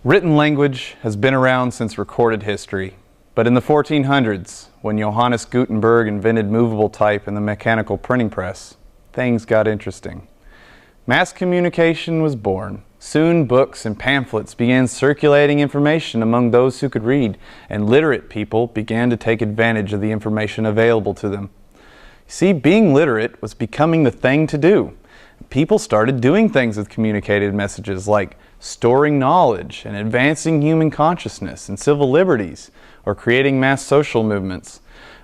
Written language has been around since recorded history, but in the 1400s, when Johannes Gutenberg invented movable type and the mechanical printing press, things got interesting. Mass communication was born. Soon books and pamphlets began circulating information among those who could read, and literate people began to take advantage of the information available to them. You see, being literate was becoming the thing to do. People started doing things with communicated messages like storing knowledge and advancing human consciousness and civil liberties, or creating mass social movements.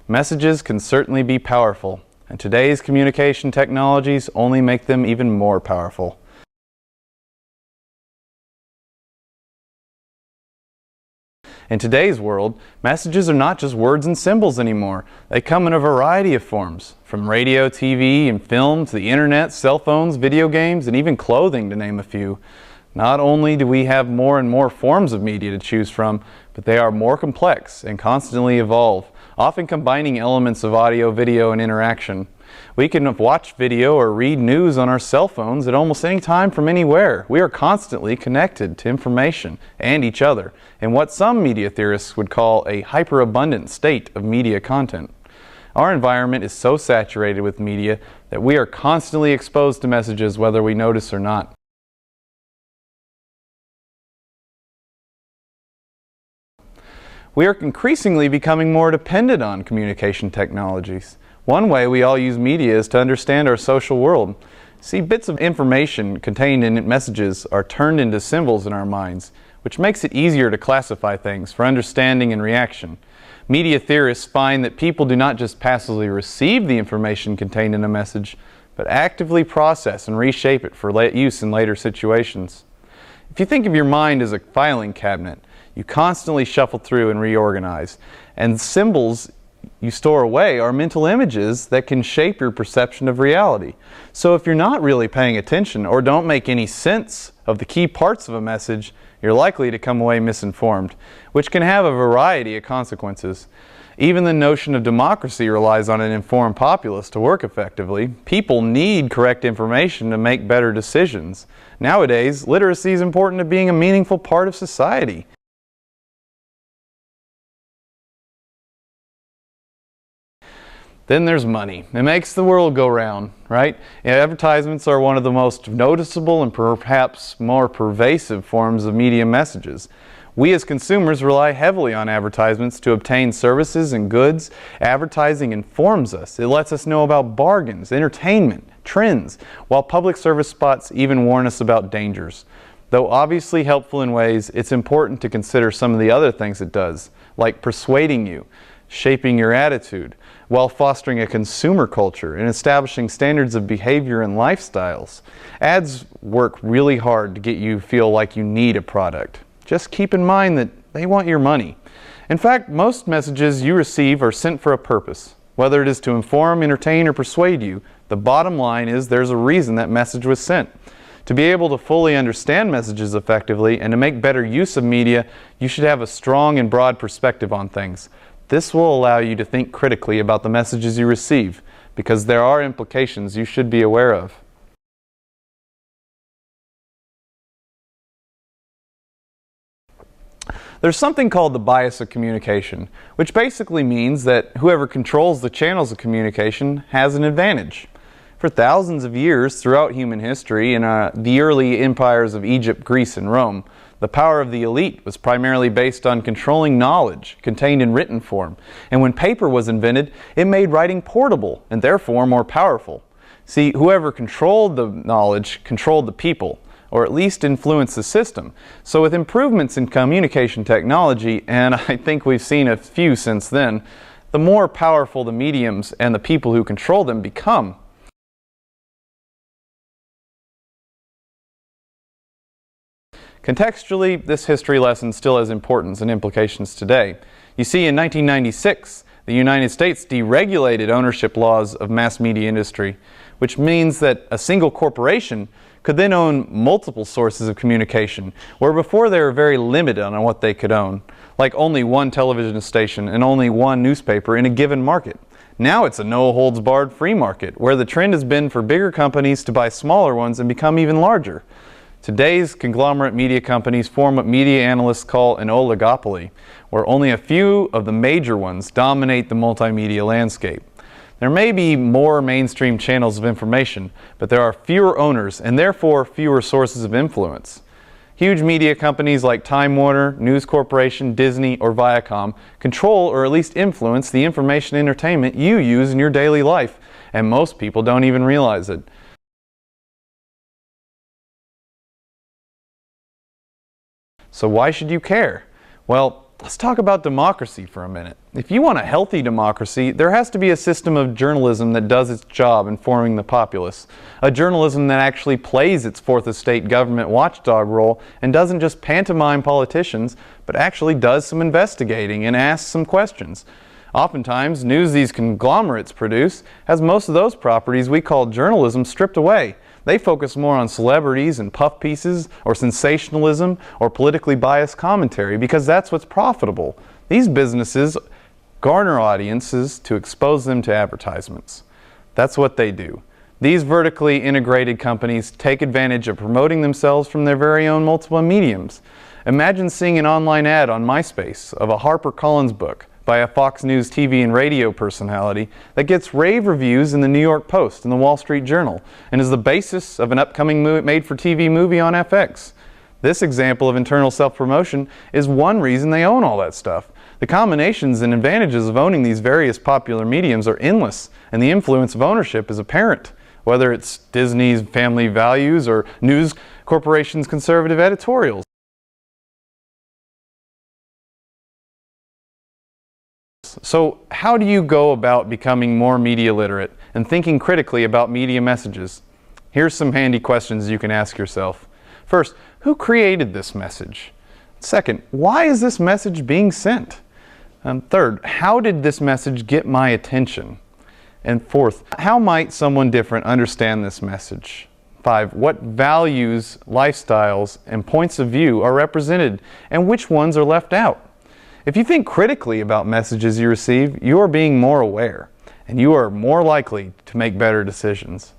Messages can certainly be powerful, and today's communication technologies only make them even more powerful. In today's world, messages are not just words and symbols anymore. They come in a variety of forms, from radio, TV, and film to the internet, cell phones, video games, and even clothing, to name a few. Not only do we have more and more forms of media to choose from, but they are more complex and constantly evolve, often combining elements of audio, video, and interaction. We can watch video or read news on our cell phones at almost any time from anywhere. We are constantly connected to information and each other in what some media theorists would call a hyperabundant state of media content. Our environment is so saturated with media that we are constantly exposed to messages whether we notice or not. We are increasingly becoming more dependent on communication technologies. One way we all use media is to understand our social world. See, bits of information contained in messages are turned into symbols in our minds, which makes it easier to classify things for understanding and reaction. Media theorists find that people do not just passively receive the information contained in a message, but actively process and reshape it for use in later situations. If you think of your mind as a filing cabinet, you constantly shuffle through and reorganize, and symbols you store away are mental images that can shape your perception of reality. So if you're not really paying attention or don't make any sense of the key parts of a message, you're likely to come away misinformed, which can have a variety of consequences. Even the notion of democracy relies on an informed populace to work effectively. People need correct information to make better decisions. Nowadays, literacy is important to being a meaningful part of society. Then there's money. It makes the world go round, right? Advertisements are one of the most noticeable and perhaps more pervasive forms of media messages. We as consumers rely heavily on advertisements to obtain services and goods. Advertising informs us. It lets us know about bargains, entertainment, trends, while public service spots even warn us about dangers. Though obviously helpful in ways, it's important to consider some of the other things it does, like persuading you, shaping your attitude, while fostering a consumer culture and establishing standards of behavior and lifestyles. Ads work really hard to get you to feel like you need a product. Just keep in mind that they want your money. In fact, most messages you receive are sent for a purpose. Whether it is to inform, entertain, or persuade you, the bottom line is there's a reason that message was sent. To be able to fully understand messages effectively and to make better use of media, you should have a strong and broad perspective on things. This will allow you to think critically about the messages you receive, because there are implications you should be aware of. There's something called the bias of communication, which basically means that whoever controls the channels of communication has an advantage. For thousands of years throughout human history, in the early empires of Egypt, Greece, and Rome, the power of the elite was primarily based on controlling knowledge contained in written form. And when paper was invented, it made writing portable and therefore more powerful. See, whoever controlled the knowledge controlled the people, or at least influenced the system. So with improvements in communication technology, and I think we've seen a few since then, the more powerful the mediums and the people who control them become. Contextually, this history lesson still has importance and implications today. You see, in 1996, the United States deregulated ownership laws of mass media industry, which means that a single corporation could then own multiple sources of communication, where before they were very limited on what they could own, like only one television station and only one newspaper in a given market. Now it's a no-holds-barred free market, where the trend has been for bigger companies to buy smaller ones and become even larger. Today's conglomerate media companies form what media analysts call an oligopoly, where only a few of the major ones dominate the multimedia landscape. There may be more mainstream channels of information, but there are fewer owners and therefore fewer sources of influence. Huge media companies like Time Warner, News Corporation, Disney, or Viacom control or at least influence the information entertainment you use in your daily life, and most people don't even realize it. So why should you care? Well, let's talk about democracy for a minute. If you want a healthy democracy, there has to be a system of journalism that does its job informing the populace. A journalism that actually plays its fourth estate government watchdog role and doesn't just pantomime politicians, but actually does some investigating and asks some questions. Oftentimes, news these conglomerates produce has most of those properties we call journalism stripped away. They focus more on celebrities and puff pieces or sensationalism or politically biased commentary because that's what's profitable. These businesses garner audiences to expose them to advertisements. That's what they do. These vertically integrated companies take advantage of promoting themselves from their very own multiple mediums. Imagine seeing an online ad on MySpace of a HarperCollins book by a Fox News TV and radio personality that gets rave reviews in the New York Post and the Wall Street Journal and is the basis of an upcoming made-for-TV movie on FX. This example of internal self-promotion is one reason they own all that stuff. The combinations and advantages of owning these various popular mediums are endless, and the influence of ownership is apparent, whether it's Disney's family values or News Corporation's conservative editorials. So how do you go about becoming more media literate and thinking critically about media messages? Here's some handy questions you can ask yourself. First, who created this message? Second, why is this message being sent? Third, how did this message get my attention? And fourth, how might someone different understand this message? 5, what values, lifestyles, and points of view are represented and which ones are left out? If you think critically about messages you receive, you are being more aware, and you are more likely to make better decisions.